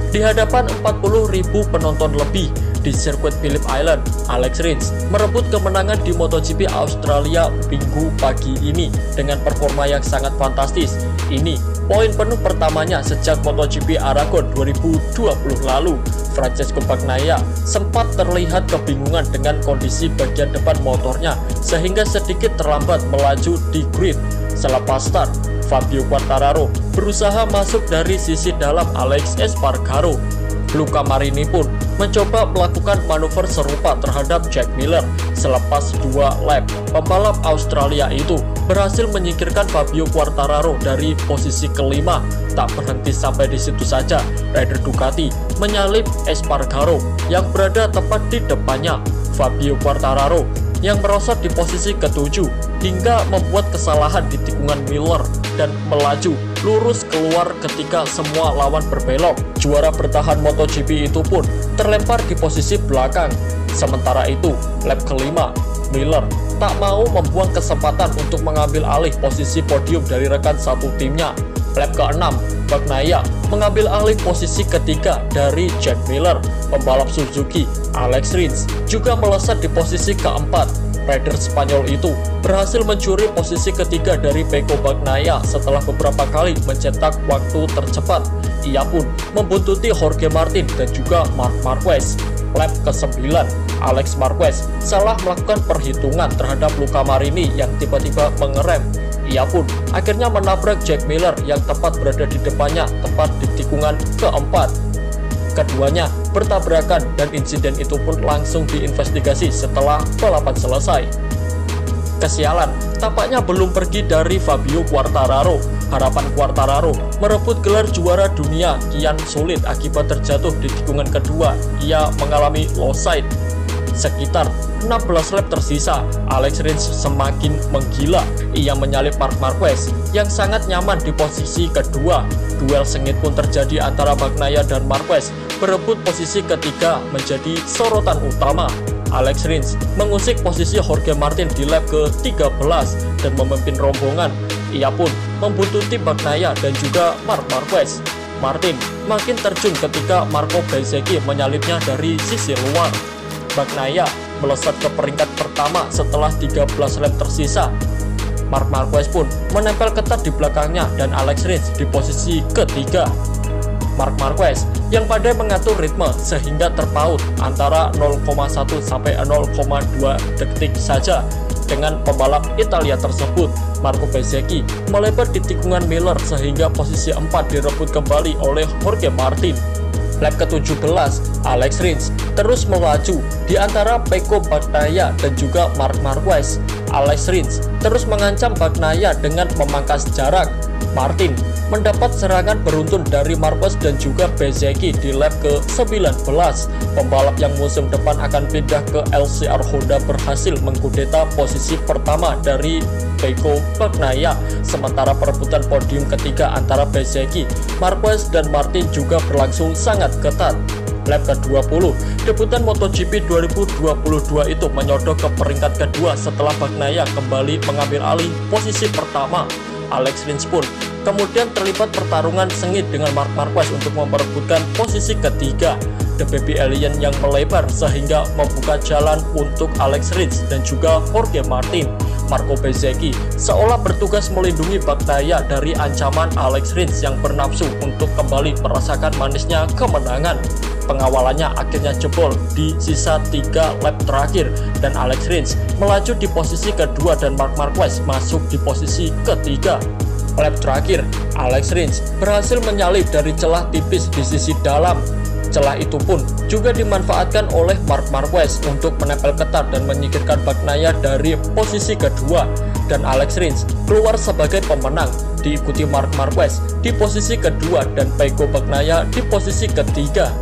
Di hadapan 40.000 penonton lebih di sirkuit Phillip Island, Alex Rins merebut kemenangan di MotoGP Australia Minggu pagi ini dengan performa yang sangat fantastis. Ini poin penuh pertamanya sejak MotoGP Aragon 2020 lalu. Francesco Bagnaia sempat terlihat kebingungan dengan kondisi bagian depan motornya sehingga sedikit terlambat melaju di grid. Selepas start, Fabio Quartararo berusaha masuk dari sisi dalam Alex Espargaro. Luca Marini pun mencoba melakukan manuver serupa terhadap Jack Miller. Selepas 2 lap, pembalap Australia itu berhasil menyingkirkan Fabio Quartararo dari posisi kelima. Tak berhenti sampai di situ saja, rider Ducati menyalip Espargaro yang berada tepat di depannya. Fabio Quartararo yang merosot di posisi ke-7 hingga membuat kesalahan di tikungan Miller dan melaju lurus keluar ketika semua lawan berbelok. Juara bertahan MotoGP itu pun terlempar di posisi belakang. Sementara itu, lap kelima, Miller tak mau membuang kesempatan untuk mengambil alih posisi podium dari rekan satu timnya. Lap ke-6, Bagnaia mengambil alih posisi ketiga dari Jack Miller. Pembalap Suzuki, Alex Rins, juga melesat di posisi keempat. Rider Spanyol itu berhasil mencuri posisi ketiga dari Pecco Bagnaia setelah beberapa kali mencetak waktu tercepat. Ia pun membuntuti Jorge Martin dan juga Marc Marquez. Lap ke-9, Alex Marquez salah melakukan perhitungan terhadap Luca Marini yang tiba-tiba mengerem. Ia pun akhirnya menabrak Jack Miller yang tepat berada di depannya tepat di tikungan keempat. Keduanya bertabrakan dan insiden itu pun langsung diinvestigasi setelah balapan selesai. Kesialan tampaknya belum pergi dari Fabio Quartararo. Harapan Quartararo merebut gelar juara dunia kian sulit akibat terjatuh di tikungan kedua. Ia mengalami low side. Sekitar 16 lap tersisa, Alex Rins semakin menggila. Ia menyalip Marc Marquez yang sangat nyaman di posisi kedua. Duel sengit pun terjadi antara Bagnaia dan Marquez. Berebut posisi ketiga menjadi sorotan utama. Alex Rins mengusik posisi Jorge Martin di lap ke-13 dan memimpin rombongan. Ia pun membuntuti Bagnaia dan juga Marc Marquez. Martin makin terjun ketika Marco Bezzecchi menyalipnya dari sisi luar. Bagnaia melesat ke peringkat pertama setelah 13 lap tersisa. Marc Marquez pun menempel ketat di belakangnya dan Alex Rins di posisi ketiga. Marc Marquez yang pandai mengatur ritme sehingga terpaut antara 0,1 sampai 0,2 detik saja dengan pembalap Italia tersebut. Marco Bezzecchi melebar di tikungan Miller sehingga posisi 4 direbut kembali oleh Jorge Martin. Lap ke-17, Alex Rins terus melaju di antara Pecco Bagnaia dan juga Marc Marquez. Alex Rins terus mengancam Bagnaia dengan memangkas jarak. Martin mendapat serangan beruntun dari Marquez dan juga Bezzecchi di lap ke-19. Pembalap yang musim depan akan pindah ke LCR Honda berhasil mengkudeta posisi pertama dari Pecco Bagnaia. Sementara perebutan podium ketiga antara Bezzecchi, Marquez dan Martin juga berlangsung sangat ketat. Lap ke-20, debutan MotoGP 2022 itu menyodok ke peringkat kedua setelah Bagnaia kembali mengambil alih posisi pertama. Alex Rins pun kemudian terlibat pertarungan sengit dengan Marc Marquez untuk memperebutkan posisi ketiga. The Baby Alien yang melebar sehingga membuka jalan untuk Alex Rins dan juga Jorge Martin. Marco Bezzecchi seolah bertugas melindungi Bagnaia dari ancaman Alex Rins yang bernafsu untuk kembali merasakan manisnya kemenangan. Pengawalannya akhirnya jebol di sisa 3 lap terakhir dan Alex Rins melaju di posisi kedua dan Marc Marquez masuk di posisi ketiga. Lap terakhir, Alex Rins berhasil menyalip dari celah tipis di sisi dalam. Celah itu pun juga dimanfaatkan oleh Marc Marquez untuk menempel ketat dan menyingkirkan Bagnaia dari posisi kedua, dan Alex Rins keluar sebagai pemenang, diikuti Marc Marquez di posisi kedua dan Pecco Bagnaia di posisi ketiga.